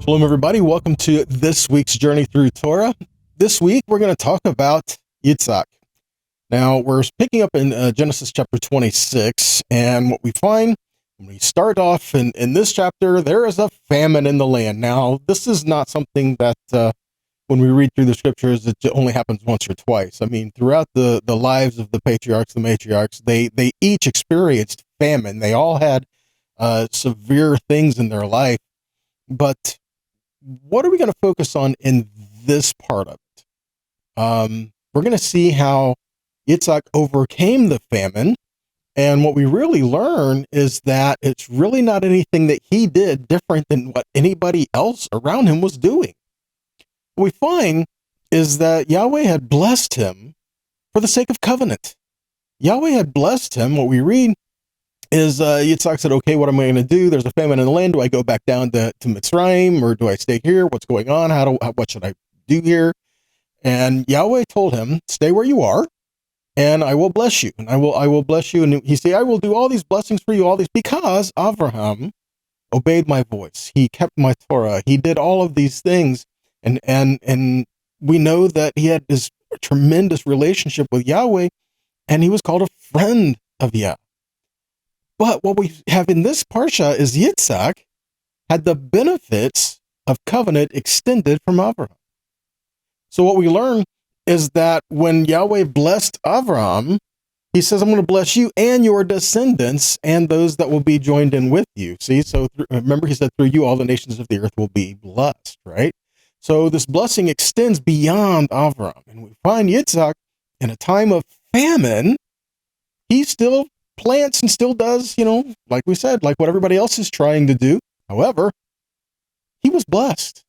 Shalom, everybody. Welcome to this week's Journey Through Torah. This week, we're going to talk about Yitzchak. Now, we're picking up in Genesis chapter 26, and what we find when we start off in this chapter, there is a famine in the land. Now, this is not something that when we read through the scriptures, it only happens once or twice. I mean, throughout the lives of the patriarchs, the matriarchs, they each experienced famine. They all had severe things in their life. But what are we going to focus on in this part of it? We're going to see how Yitzchak overcame the famine. And what we really learn is that it's really not anything that he did different than what anybody else around him was doing. What we find is that Yahweh had blessed him for the sake of covenant. Yahweh had blessed him. What we read is Yitzchak said, okay, what am I going to do? There's a famine in the land. Do I go back down to Mitzrayim, or do I stay here? What's going on? What should I do here? And Yahweh told him, stay where you are, and I will bless you. And I will bless you. And he said, I will do all these blessings for you, all these, because Avraham obeyed my voice. He kept my Torah. He did all of these things. And we know that he had this tremendous relationship with Yahweh, and he was called a friend of Yah. But what we have in this parsha is Yitzchak had the benefits of covenant extended from Avraham. So what we learn is that when Yahweh blessed Avraham, he says, I'm going to bless you and your descendants and those that will be joined in with you. See, so remember he said, through you all the nations of the earth will be blessed, right? So this blessing extends beyond Avraham. And we find Yitzchak in a time of famine, he still plants and still does, like we said, like what everybody else is trying to do. However, he was blessed,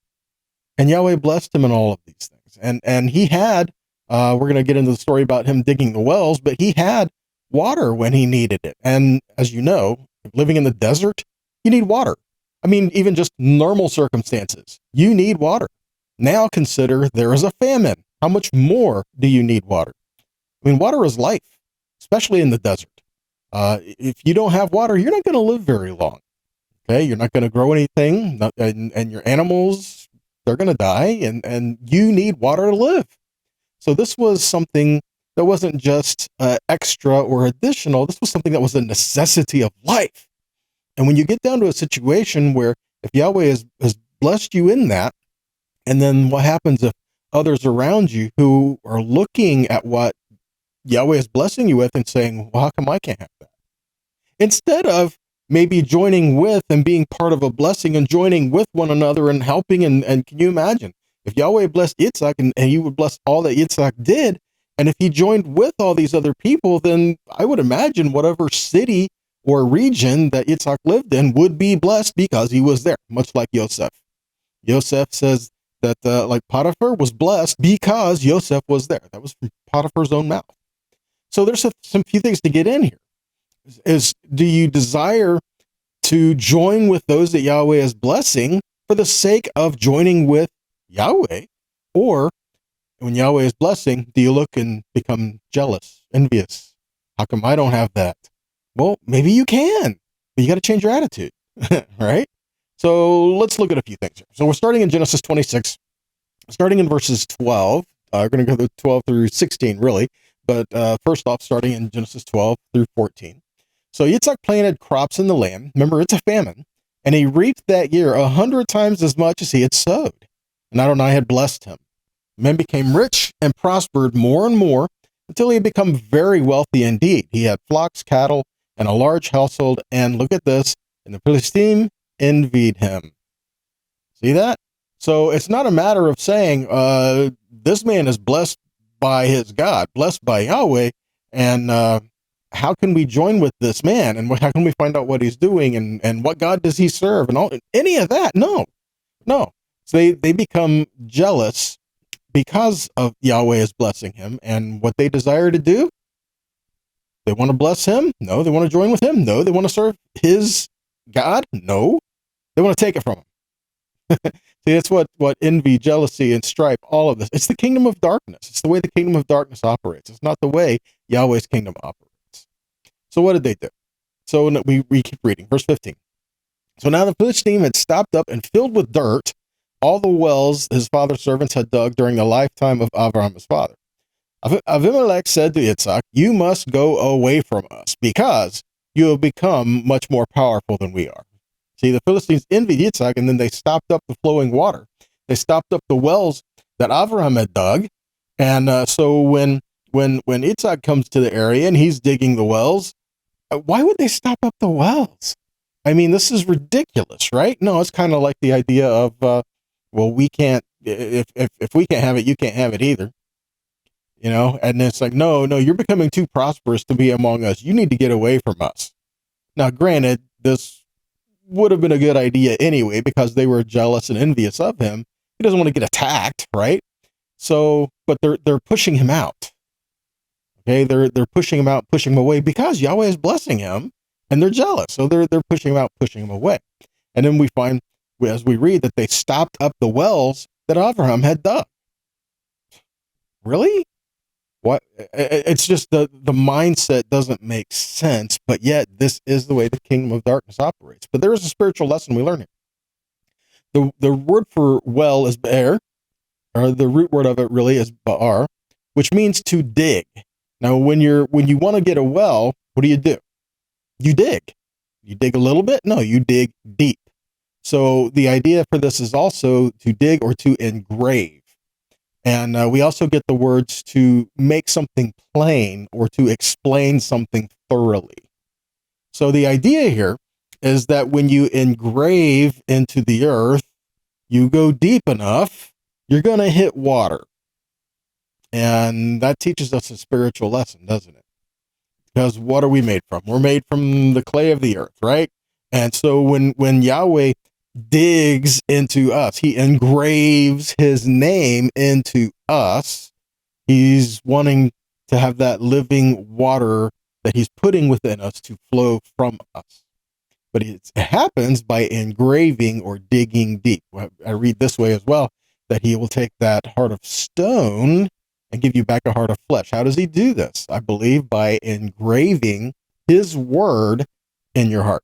and Yahweh blessed him in all of these things. And he had, we're going to get into the story about him digging the wells, but he had water when he needed it. And as you know, living in the desert, you need water. I mean, even just normal circumstances, you need water. Now consider there is a famine. How much more do you need water? I mean, water is life, especially in the desert. If you don't have water, you're not going to live very long. Okay, you're not going to grow anything, and your animals, they're going to die, and you need water to live. So this was something that wasn't just extra or additional. This was something that was a necessity of life. And when you get down to a situation where if Yahweh has blessed you in that, and then what happens if others around you who are looking at what Yahweh is blessing you with and saying, well, how come I can't have that? Instead of maybe joining with and being part of a blessing and joining with one another and helping, and can you imagine if Yahweh blessed Yitzchak and he would bless all that Yitzchak did, and if he joined with all these other people, then I would imagine whatever city or region that Yitzchak lived in would be blessed because he was there, much like Yosef. Yosef says that like Potiphar was blessed because Yosef was there. That was from Potiphar's own mouth. So there's some few things to get in here. Do you desire to join with those that Yahweh is blessing for the sake of joining with Yahweh? Or when Yahweh is blessing, do you look and become jealous, envious? How come I don't have that? Well, maybe you can, but you got to change your attitude, right? So let's look at a few things here. So we're starting in Genesis 26, starting in verses 12. We're going to go through 12 through 16, really. But first off, starting in Genesis 12 through 14. So Yitzchak planted crops in the land. Remember, it's a famine. And he reaped that year 100 times as much as he had sowed. And Adonai had blessed him. Man became rich and prospered more and more until he had become very wealthy indeed. He had flocks, cattle, and a large household. And look at this. And the Philistine envied him. See that? So it's not a matter of saying, this man is blessed by his God, blessed by Yahweh, and how can we join with this man, and how can we find out what he's doing, and what God does he serve, and all any of that? No. So they become jealous because of Yahweh is blessing him, and what they desire to do, they want to bless him? No. They want to join with him? No. They want to serve his God? No. They want to take it from him. See, that's what envy, jealousy, and strife, all of this. It's the kingdom of darkness. It's the way the kingdom of darkness operates. It's not the way Yahweh's kingdom operates. So what did they do? So we keep reading. Verse 15. So now the Philistine had stopped up and filled with dirt all the wells his father's servants had dug during the lifetime of Avraham his father. Avimelech said to Yitzchak, "You must go away from us, because you have become much more powerful than we are." See, the Philistines envied Yitzchak, and then they stopped up the flowing water. They stopped up the wells that Avraham had dug. And so when Yitzchak comes to the area and he's digging the wells, why would they stop up the wells? I mean, this is ridiculous, right? No, it's kind of like the idea of, well, we can't, if we can't have it, you can't have it either. You know, and it's like, no, you're becoming too prosperous to be among us. You need to get away from us. Now, granted, this would have been a good idea anyway, because they were jealous and envious of him. He doesn't want to get attacked, right? So, but they're pushing him out. Okay, they're pushing him out, pushing him away, because Yahweh is blessing him, and they're jealous. So they're pushing him out, pushing him away. And then we find, as we read, that they stopped up the wells that Avraham had dug. Really? What? It's just the mindset doesn't make sense, but yet this is the way the kingdom of darkness operates. But there is a spiritual lesson we learn here. The word for well is be'er, or the root word of it really is ba'ar, which means to dig. Now, when you want to get a well, what do? You dig. You dig a little bit? No, you dig deep. So the idea for this is also to dig or to engrave. And we also get the words to make something plain or to explain something thoroughly. So the idea here is that when you engrave into the earth, you go deep enough, you're going to hit water. And that teaches us a spiritual lesson, doesn't it? Because what are we made from? We're made from the clay of the earth, right? And so when Yahweh digs into us, he engraves his name into us. He's wanting to have that living water that he's putting within us to flow from us. But it happens by engraving or digging deep. I read this way as well, that he will take that heart of stone and give you back a heart of flesh. How does he do this? I believe by engraving his word in your heart.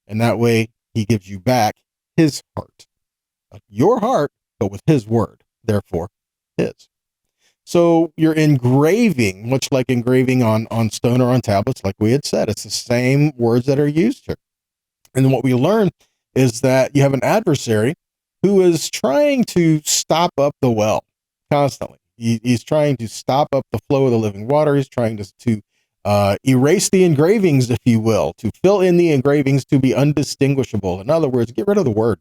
And that way he gives you back his heart. Your heart, but with his word. Therefore, his. So you're engraving, much like engraving on stone or on tablets, like we had said. It's the same words that are used here. And what we learn is that you have an adversary who is trying to stop up the well constantly. He's trying to stop up the flow of the living water. He's trying to erase the engravings, if you will, to fill in the engravings to be undistinguishable. In other words, get rid of the word.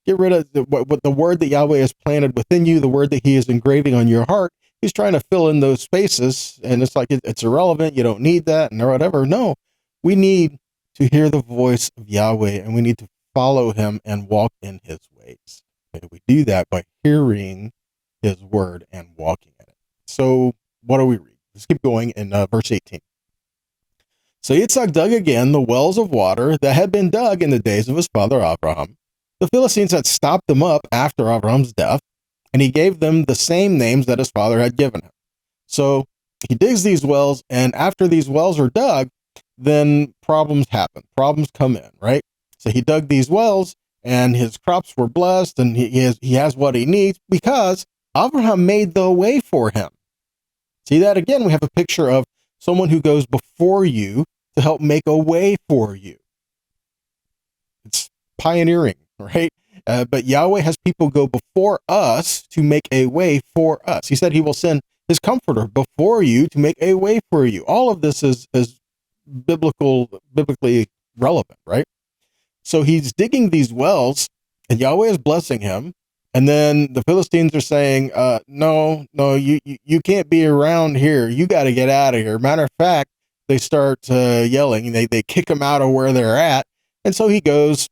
Get rid of the word that Yahweh has planted within you, the word that he is engraving on your heart. He's trying to fill in those spaces, and it's like it's irrelevant. You don't need that, and whatever. No, we need to hear the voice of Yahweh, and we need to follow him and walk in his ways. Okay, we do that by hearing his word and walking in it. So what do we read? Let's keep going in verse 18. So Yitzchak dug again the wells of water that had been dug in the days of his father Avraham. The Philistines had stopped them up after Avraham's death, and he gave them the same names that his father had given him. So he digs these wells, and after these wells are dug, then problems happen. Problems come in, right? So he dug these wells, and his crops were blessed, and he has what he needs because Avraham made the way for him. See that again? We have a picture of someone who goes before you to help make a way for you. It's pioneering, right? But Yahweh has people go before us to make a way for us. He said he will send his comforter before you to make a way for you. All of this is biblically relevant, right? So he's digging these wells, and Yahweh is blessing him. And then the Philistines are saying, no, you can't be around here. You got to get out of here. Matter of fact, they start yelling. They kick him out of where they're at. And so he goes,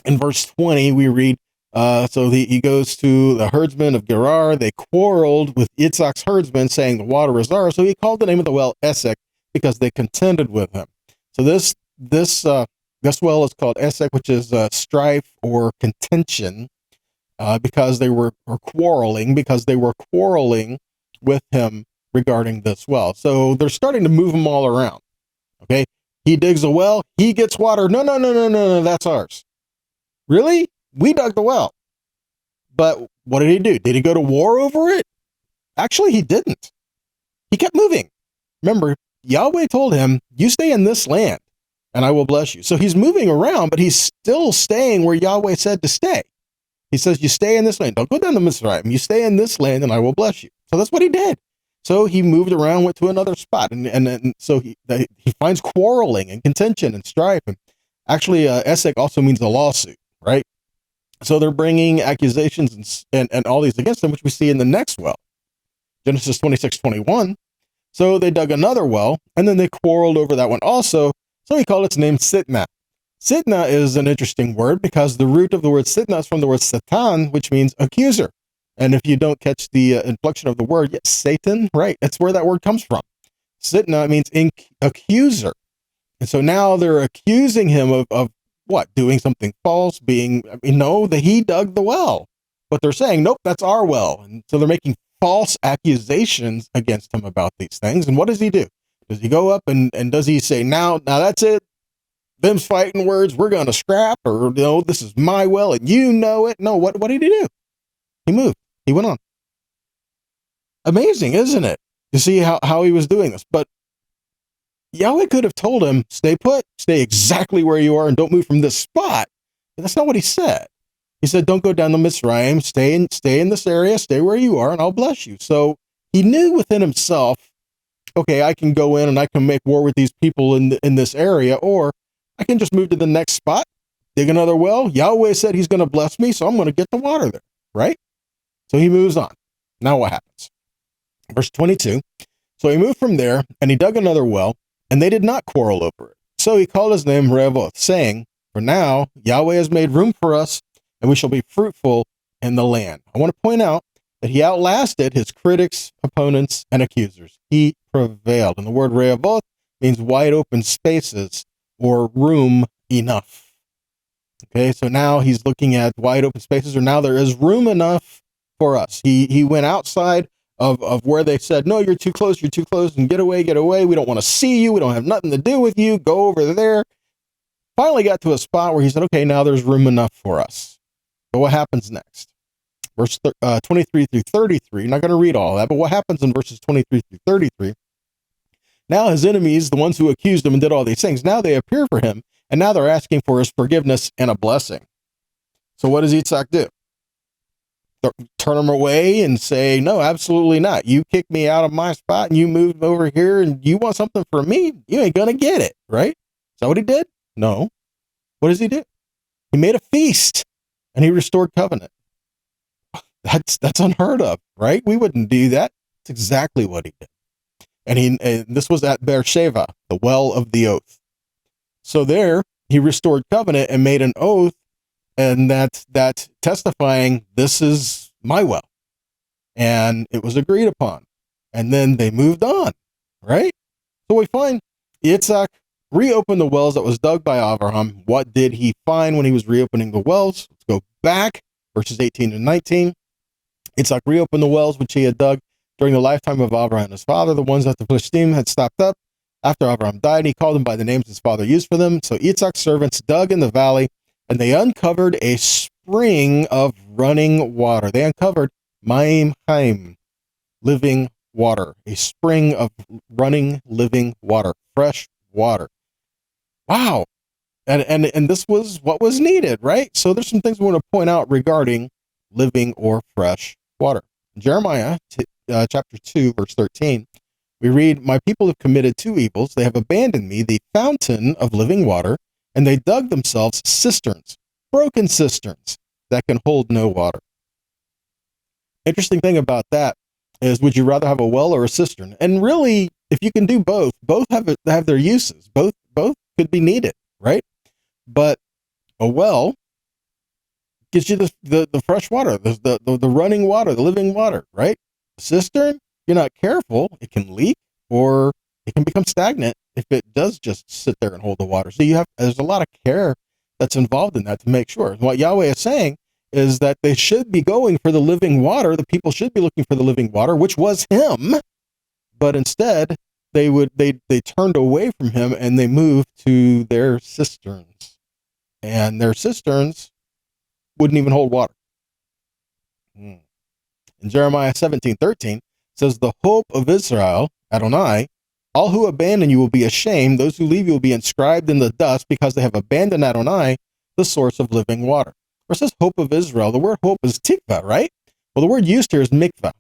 in verse 20, we read, he goes to the herdsmen of Gerar. They quarreled with Yitzchak's herdsmen, saying the water is ours. So he called the name of the well Esek, because they contended with him. So this well is called Esek, which is strife or contention. Because they were quarreling with him regarding this well. So they're starting to move him all around. Okay. He digs a well. He gets water. No, that's ours. Really? We dug the well. But what did he do? Did he go to war over it? Actually, he didn't. He kept moving. Remember, Yahweh told him, you stay in this land and I will bless you. So he's moving around, but he's still staying where Yahweh said to stay. He says, you stay in this land. Don't go down to Mizraim. You stay in this land and I will bless you. So that's what he did. So he moved around, went to another spot. And so he finds quarreling and contention and strife. And actually, Esek also means a lawsuit, right? So they're bringing accusations and all these against him, which we see in the next well. Genesis 26:21. So they dug another well, and then they quarreled over that one also. So he called its name Sitnah. Sitnah is an interesting word because the root of the word Sitnah is from the word Satan, which means accuser. And if you don't catch the inflection of the word, yes, Satan, right? That's where that word comes from. Sitnah means accuser. And so now they're accusing him of what? Doing something false, no, that he dug the well. But they're saying, nope, that's our well. And so they're making false accusations against him about these things. And what does he do? Does he go up and does he say, now that's it? Them's fighting words, we're going to scrap, or no, this is my well and you know it. No, what did he do? He moved. He went on. Amazing, isn't it? To see how he was doing this. But Yahweh could have told him, stay put, stay exactly where you are and don't move from this spot. But that's not what he said. He said, don't go down to Mizraim, stay in this area, stay where you are, and I'll bless you. So he knew within himself, okay, I can go in and I can make war with these people in this area, or I can just move to the next spot, dig another well. Yahweh said he's going to bless me, so I'm going to get the water there, right? So he moves on. Now what happens? Verse 22. So he moved from there, and he dug another well, and they did not quarrel over it. So he called his name Rehoboth, saying, for now, Yahweh has made room for us, and we shall be fruitful in the land. I want to point out that he outlasted his critics, opponents, and accusers. He prevailed. And the word Rehoboth means wide open spaces or room enough. Okay, so now he's looking at wide open spaces, or now there is room enough for us. He went outside of where they said, no, you're too close, and get away. We don't want to see you. We don't have nothing to do with you. Go over there. Finally got to a spot where he said, okay, now there's room enough for us. But what happens next? Verse 23 through 33. I'm not going to read all that, but what happens in verses 23 through 33? Now his enemies, the ones who accused him and did all these things, now they appear for him, and now they're asking for his forgiveness and a blessing. So what does Yitzchak do? Turn him away and say, no, absolutely not. You kicked me out of my spot and you moved over here and you want something from me? You ain't going to get it, right? Is that what he did? No. What does he do? He made a feast and he restored covenant. That's unheard of, right? We wouldn't do that. That's exactly what he did. And this was at Beersheba, the well of the oath. So there he restored covenant and made an oath, and that testifying, this is my well. And it was agreed upon. And then they moved on, right? So we find Yitzchak reopened the wells that was dug by Avraham. What did he find when he was reopening the wells? Let's go back, verses 18 and 19. Yitzchak reopened the wells which he had dug during the lifetime of Avraham his father, the ones that the Philistine had stopped up. After Avraham died, he called them by the names his father used for them. So Yitzchak's servants dug in the valley, and they uncovered a spring of running water. They uncovered Maim Haim, living water, a spring of running, living water, fresh water. Wow. And this was what was needed, right? So there's some things we want to point out regarding living or fresh water. Jeremiah chapter 2, verse 13, we read, my people have committed two evils. They have abandoned me, the fountain of living water, and they dug themselves cisterns, broken cisterns that can hold no water. Interesting thing about that is, would you rather have a well or a cistern? And really, if you can do both have their uses. Both could be needed, right? But a well gives you the fresh water, the running water, the living water, right? A cistern, you're not careful, it can leak or it can become stagnant if it does just sit there and hold the water. So there's a lot of care that's involved in that to make sure. And what Yahweh is saying is that they should be going for the living water. The people should be looking for the living water, which was him. But instead, they turned away from him and they moved to their cisterns. And their cisterns wouldn't even hold water. Hmm. In Jeremiah 17:13 says, the hope of Israel, Adonai, all who abandon you will be ashamed. Those who leave you will be inscribed in the dust because they have abandoned Adonai, the source of living water. Where it says hope of Israel, the word hope is tikva, right? Well, the word used here is mikvah.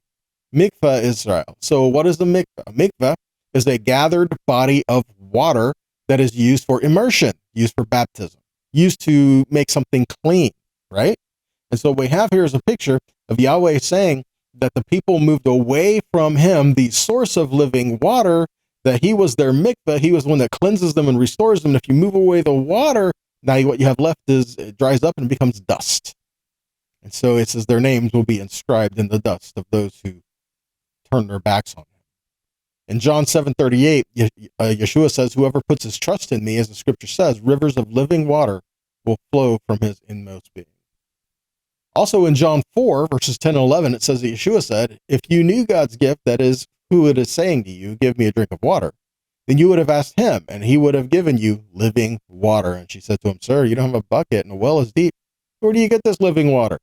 Mikvah Israel. So what is the mikvah? A mikvah is a gathered body of water that is used for immersion, used for baptism, used to make something clean, right? And so what we have here is a picture of Yahweh saying that the people moved away from him, the source of living water, that he was their mikvah. He was the one that cleanses them and restores them. And if you move away the water, now what you have left is it dries up and becomes dust. And so it says their names will be inscribed in the dust of those who turn their backs on him. In John 7:38, Yeshua says, whoever puts his trust in me, as the scripture says, rivers of living water will flow from his inmost being. Also in John 4, verses 10 and 11, it says that Yeshua said, if you knew God's gift, that is, who it is saying to you, give me a drink of water, then you would have asked him, and he would have given you living water. And she said to him, sir, you don't have a bucket, and the well is deep. Where do you get this living water?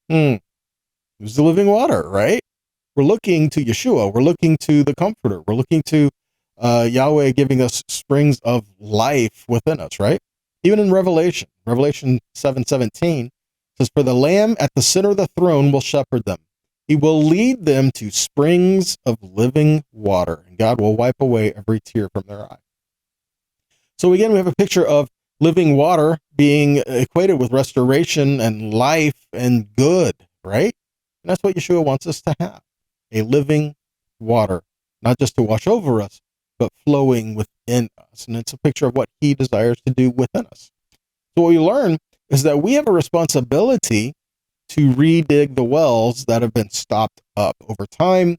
Who's the living water, right? We're looking to Yeshua. We're looking to the Comforter. We're looking to Yahweh giving us springs of life within us, right? Even in Revelation 7:17 says, for the Lamb at the center of the throne will shepherd them. He will lead them to springs of living water, and God will wipe away every tear from their eye. So again, we have a picture of living water being equated with restoration and life and good, right? And that's what Yeshua wants us to have. A living water, not just to wash over us, but flowing within us. And it's a picture of what he desires to do within us. So what we learn is that we have a responsibility to redig the wells that have been stopped up over time.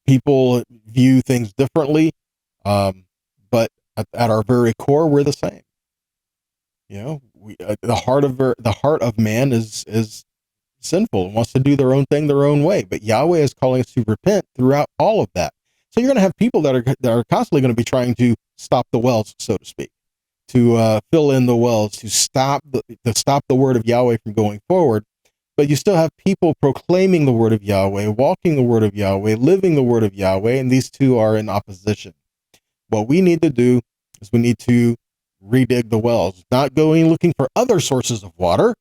People view things differently, but at our very core, we're the same. You know, the heart of man is sinful and wants to do their own thing their own way. But Yahweh is calling us to repent throughout all of that. So you're going to have people that are constantly going to be trying to stop the wells, so to speak, to fill in the wells, to stop the word of Yahweh from going forward. But you still have people proclaiming the word of Yahweh, walking the word of Yahweh, living the word of Yahweh, and these two are in opposition. What we need to do is we need to redig the wells, not going looking for other sources of water.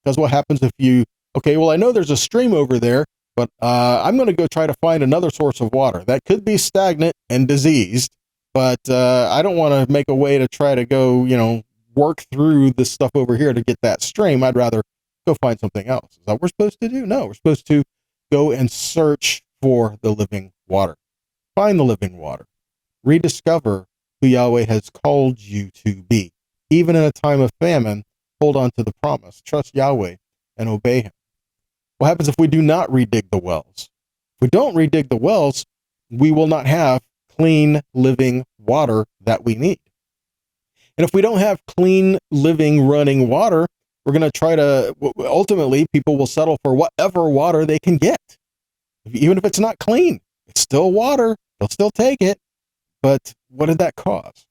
Because what happens if you, okay, well, I know there's a stream over there, but I'm going to go try to find another source of water. That could be stagnant and diseased, but I don't want to make a way to try to go, work through this stuff over here to get that stream. I'd rather go find something else. Is that what we're supposed to do? No, we're supposed to go and search for the living water. Find the living water. Rediscover who Yahweh has called you to be. Even in a time of famine, hold on to the promise. Trust Yahweh and obey him. What happens if we do not redig the wells? If we don't redig the wells, we will not have clean, living water that we need. And if we don't have clean, living, running water, we're going to try to, ultimately, people will settle for whatever water they can get. Even if it's not clean, it's still water. They'll still take it. But what did that cause?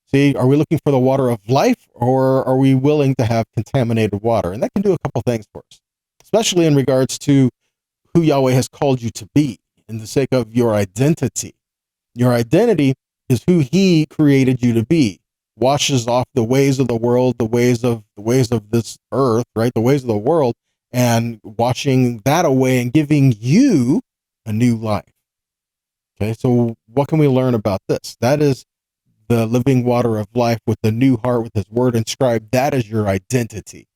See, are we looking for the water of life, or are we willing to have contaminated water? And that can do a couple things for us, especially in regards to who Yahweh has called you to be, in the sake of your identity. Your identity is who he created you to be. Washes off the ways of the world, the ways of this earth, right? The ways of the world, and washing that away and giving you a new life. Okay, so what can we learn about this? That is the living water of life with the new heart, with his word inscribed. That is your identity.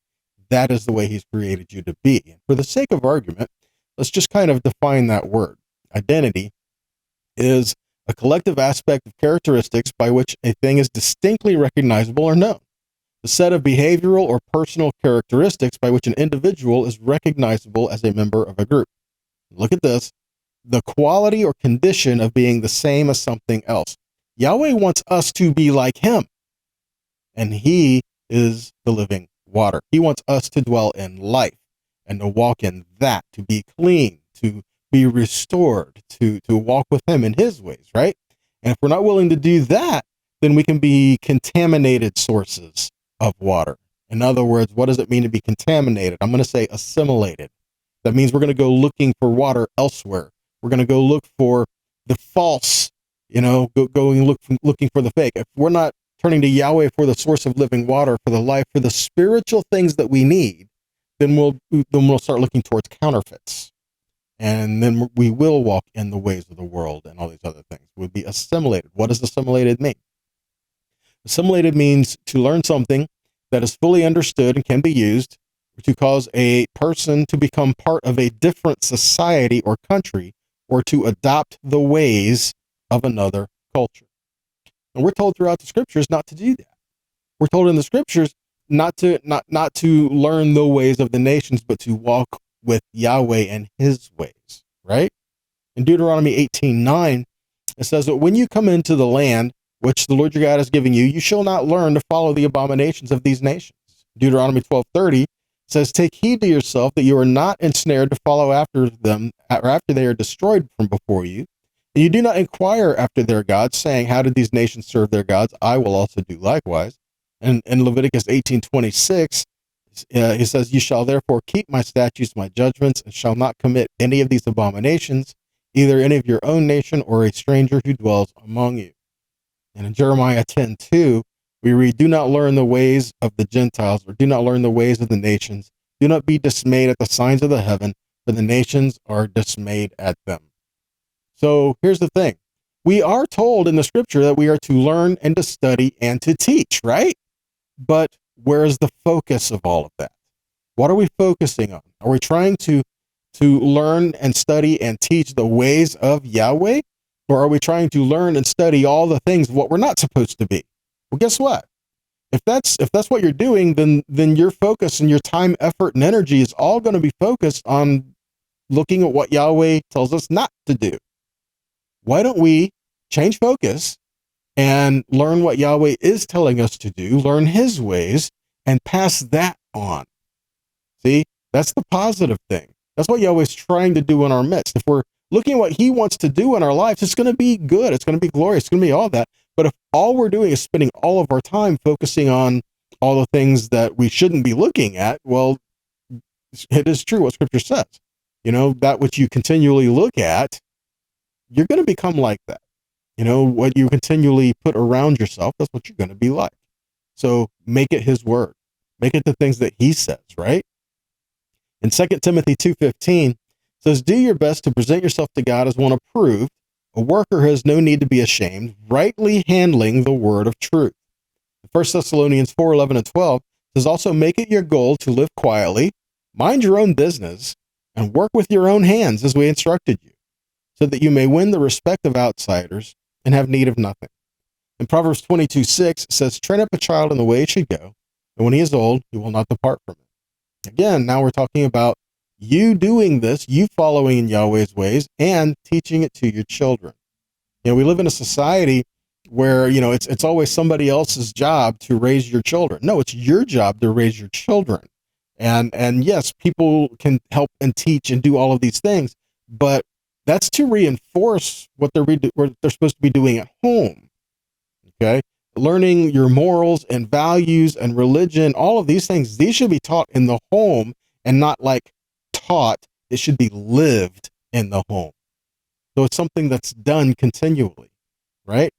That is the way he's created you to be. And for the sake of argument, let's just kind of define that word. Identity is a collective aspect of characteristics by which a thing is distinctly recognizable or known. The set of behavioral or personal characteristics by which an individual is recognizable as a member of a group. Look at this. The quality or condition of being the same as something else. Yahweh wants us to be like him, and he is the living water. He wants us to dwell in life and to walk in that, to be clean, to be restored, to walk with him in his ways, right? And if we're not willing to do that, then we can be contaminated sources of water. In other words, what does it mean to be contaminated? I'm going to say assimilated. That means we're going to go looking for water elsewhere. We're going to go look for the false, looking for the fake. If we're not turning to Yahweh for the source of living water, for the life, for the spiritual things that we need, then we'll start looking towards counterfeits. And then we will walk in the ways of the world and all these other things. We'll be assimilated. What does assimilated mean? Assimilated means to learn something that is fully understood and can be used to cause a person to become part of a different society or country, or to adopt the ways of another culture. And we're told throughout the scriptures not to do that. We're told in the scriptures not to learn the ways of the nations, but to walk with Yahweh and his ways, right? In Deuteronomy 18:9, it says that when you come into the land which the Lord your God is giving you, you shall not learn to follow the abominations of these nations. Deuteronomy 12:30 says, take heed to yourself that you are not ensnared to follow after them, or after they are destroyed from before you. And you do not inquire after their gods, saying, how did these nations serve their gods? I will also do likewise. And in Leviticus 18:26, he says, you shall therefore keep my statutes, my judgments, and shall not commit any of these abominations, either any of your own nation or a stranger who dwells among you. And in Jeremiah 10:2, we read, do not learn the ways of the Gentiles, or do not learn the ways of the nations. Do not be dismayed at the signs of the heaven, for the nations are dismayed at them. So here's the thing. We are told in the scripture that we are to learn and to study and to teach, right? But where is the focus of all of that? What are we focusing on? Are we trying to learn and study and teach the ways of Yahweh? Or are we trying to learn and study all the things of what we're not supposed to be? Well, guess what? If that's what you're doing, then your focus and your time, effort, and energy is all going to be focused on looking at what Yahweh tells us not to do. Why don't we change focus and learn what Yahweh is telling us to do, learn his ways, and pass that on? See, that's the positive thing. That's what Yahweh's trying to do in our midst. If we're looking at what he wants to do in our lives, it's going to be good. It's going to be glorious. It's going to be all that. But if all we're doing is spending all of our time focusing on all the things that we shouldn't be looking at, well, it is true what scripture says. That which you continually look at, you're going to become like that. What you continually put around yourself, that's what you're going to be like. So make it his word. Make it the things that he says, right? In 2 Timothy 2:15, says, do your best to present yourself to God as one approved, a worker who has no need to be ashamed, rightly handling the word of truth. 1 Thessalonians 4:11 and 12 says, also make it your goal to live quietly, mind your own business, and work with your own hands as we instructed you, so that you may win the respect of outsiders and have need of nothing. And Proverbs 22:6 says, train up a child in the way he should go, and when he is old, he will not depart from it. Again, now we're talking about you doing this, you following in Yahweh's ways, and teaching it to your children. We live in a society where, it's always somebody else's job to raise your children. No, it's your job to raise your children. And yes, people can help and teach and do all of these things, but that's to reinforce what they're supposed to be doing at home. Okay? Learning your morals and values and religion, all of these things, these should be taught in the home and not like taught. It should be lived in the home. So it's something that's done continually, right?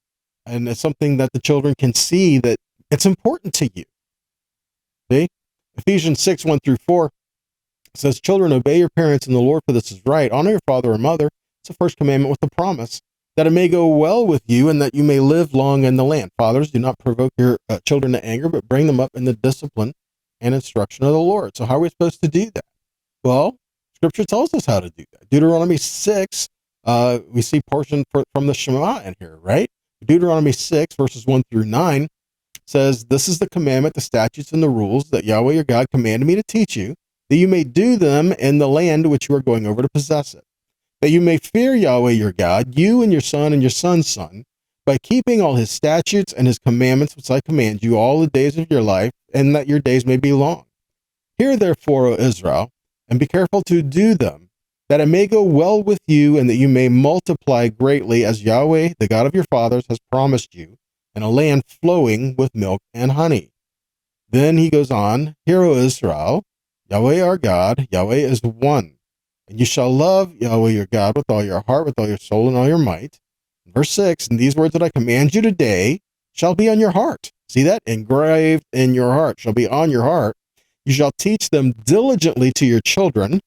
And it's something that the children can see that it's important to you. See? Ephesians 6:1-4 says, children, obey your parents in the Lord, for this is right. Honor your father and mother. It's the first commandment with the promise that it may go well with you and that you may live long in the land. Fathers, do not provoke your children to anger, but bring them up in the discipline and instruction of the Lord. So how are we supposed to do that? Well, scripture tells us how to do that. Deuteronomy 6, we see portion from the Shema in here, right? Deuteronomy 6, verses 1-9 says, this is the commandment, the statutes, and the rules that Yahweh your God commanded me to teach you, that you may do them in the land which you are going over to possess it. That you may fear Yahweh your God, you and your son and your son's son, by keeping all his statutes and his commandments which I command you all the days of your life, and that your days may be long. Hear therefore, O Israel, and be careful to do them, that it may go well with you, and that you may multiply greatly, as Yahweh, the God of your fathers, has promised you, in a land flowing with milk and honey. Then he goes on, Hear, O Israel, Yahweh our God, Yahweh is one. And you shall love Yahweh your God with all your heart, with all your soul, and all your might. Verse 6, and these words that I command you today shall be on your heart. See that? Engraved in your heart, shall be on your heart. You shall teach them diligently to your children,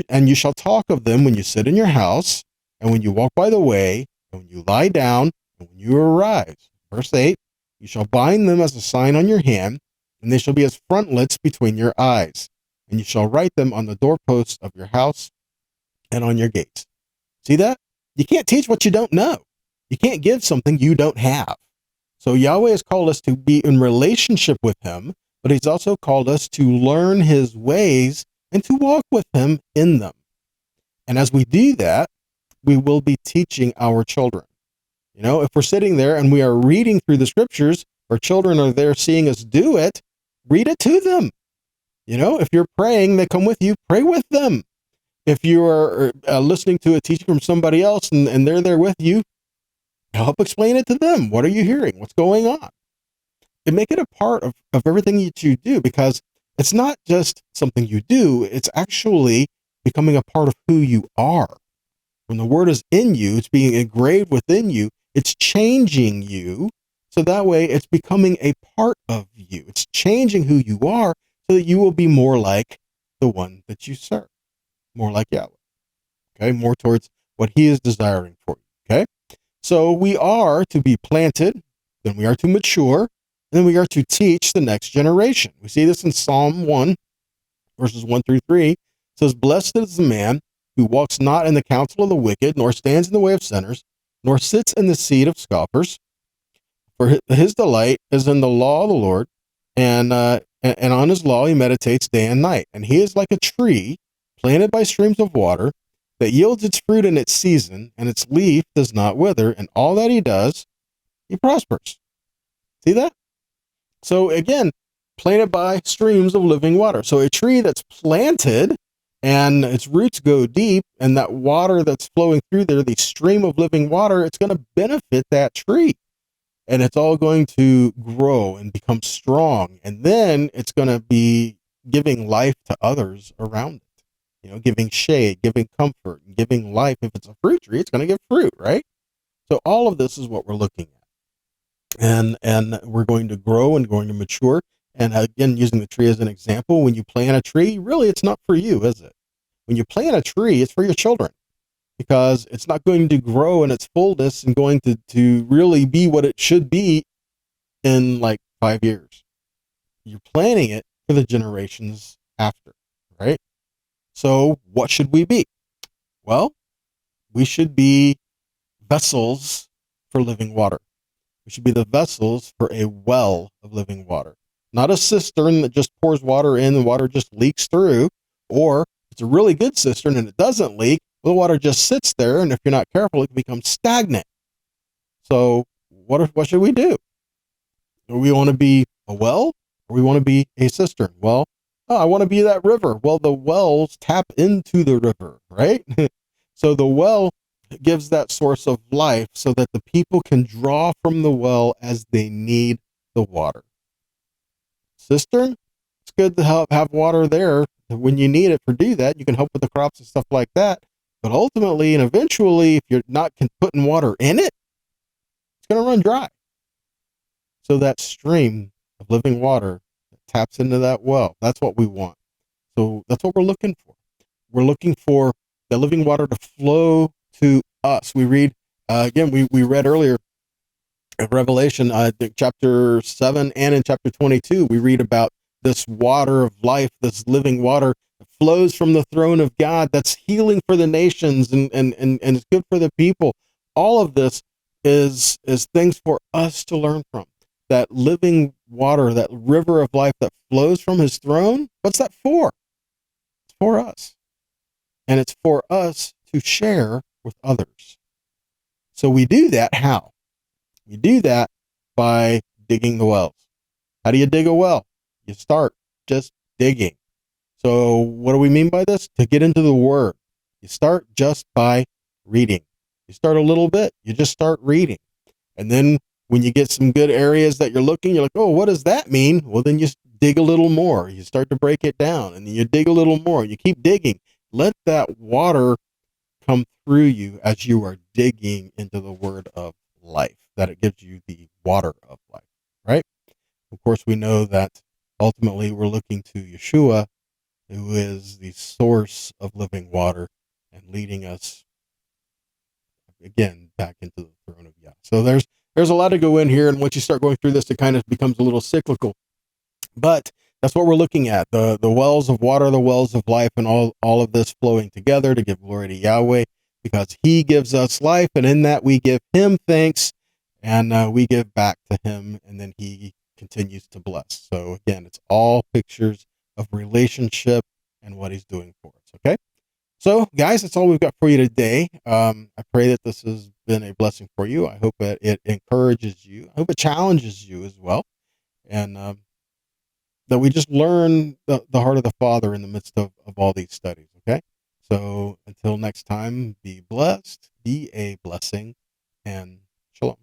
and you shall talk of them when you sit in your house, and when you walk by the way, and when you lie down, and when you arise. Verse 8, you shall bind them as a sign on your hand, and they shall be as frontlets between your eyes. And you shall write them on the doorposts of your house and on your gates. See that? You can't teach what you don't know. You can't give something you don't have. So Yahweh has called us to be in relationship with him, but he's also called us to learn his ways and to walk with him in them. And as we do that, we will be teaching our children. You know, if we're sitting there and we are reading through the scriptures, our children are there seeing us do it, read it to them. You know, if you're praying, they come with you, pray with them. If you are listening to a teaching from somebody else and they're there with you, help explain it to them. What are you hearing? What's going on? And make it a part of everything that you do, because it's not just something you do, it's actually becoming a part of who you are. When the word is in you, it's being engraved within you, it's changing you, so that way it's becoming a part of you. It's changing who you are so that you will be more like the one that you serve, more like Yahweh, okay? More towards what he is desiring for you, okay? So we are to be planted, then we are to mature, and then we are to teach the next generation. We see this in Psalm 1, verses 1 through 3. It says, Blessed is the man who walks not in the counsel of the wicked, nor stands in the way of sinners, nor sits in the seat of scoffers. For his delight is in the law of the Lord, and on his law he meditates day and night. And he is like a tree planted by streams of water that yields its fruit in its season, and its leaf does not wither, and all that he does, he prospers. See that? So again, planted by streams of living water. So a tree that's planted and its roots go deep, and that water that's flowing through there, the stream of living water, it's going to benefit that tree. And it's all going to grow and become strong. And then it's going to be giving life to others around it. You know, giving shade, giving comfort, and giving life. If it's a fruit tree, it's going to give fruit, right? So all of this is what we're looking at. And we're going to grow and going to mature. And again, using the tree as an example, when you plant a tree, really it's not for you, is it? When you plant a tree, it's for your children, because it's not going to grow in its fullness and going to really be what it should be in like 5 years. You're planting it for the generations after, right? So what should we be? Well, we should be vessels for living water. We should be the vessels for a well of living water. Not a cistern that just pours water in and water just leaks through, or it's a really good cistern and it doesn't leak, the water just sits there, and if you're not careful, it can become stagnant. So what should we do? Do we want to be a well, or we want to be a cistern? Well, I want to be that river. Well, the wells tap into the river, right? So the well gives that source of life so that the people can draw from the well as they need the water. Cistern, it's good to have water there when you need it for do that. You can help with the crops and stuff like that. But ultimately and eventually, if you're not putting water in it, it's going to run dry. So that stream of living water that taps into that well, that's what we want. So that's what we're looking for. We're looking for the living water to flow to us. We read, again, we read earlier in Revelation, chapter 7 and in chapter 22, we read about this water of life, this living water that flows from the throne of God, that's healing for the nations and it's good for the people. All of this is things for us to learn from. That living water, that river of life that flows from his throne, what's that for? It's for us. And it's for us to share with others. So we do that how? You do that by digging the wells. How do you dig a well? You start just digging. So what do we mean by this? To get into the word. You start just by reading. You start a little bit. You just start reading. And then when you get some good areas that you're looking, you're like, oh, what does that mean? Well, then you dig a little more. You start to break it down, and then you dig a little more. You keep digging. Let that water come through you as you are digging into the word of life, that it gives you the water of life, right? Of course, we know that ultimately we're looking to Yeshua, who is the source of living water and leading us again back into the throne of Yah. So there's a lot to go in here, and once you start going through this, it kind of becomes a little cyclical. But that's what we're looking at, the wells of water, the wells of life, and all of this flowing together to give glory to Yahweh, because he gives us life, and in that we give him thanks, and we give back to him, and then he continues to bless. So again, it's all pictures of relationship and what he's doing for us. Okay, so guys, that's all we've got for you today. I pray that this has been a blessing for you. I hope that it encourages you. I hope it challenges you as well, and that we just learn the heart of the Father in the midst of all these studies. Okay, so until next time, be blessed, be a blessing, and shalom.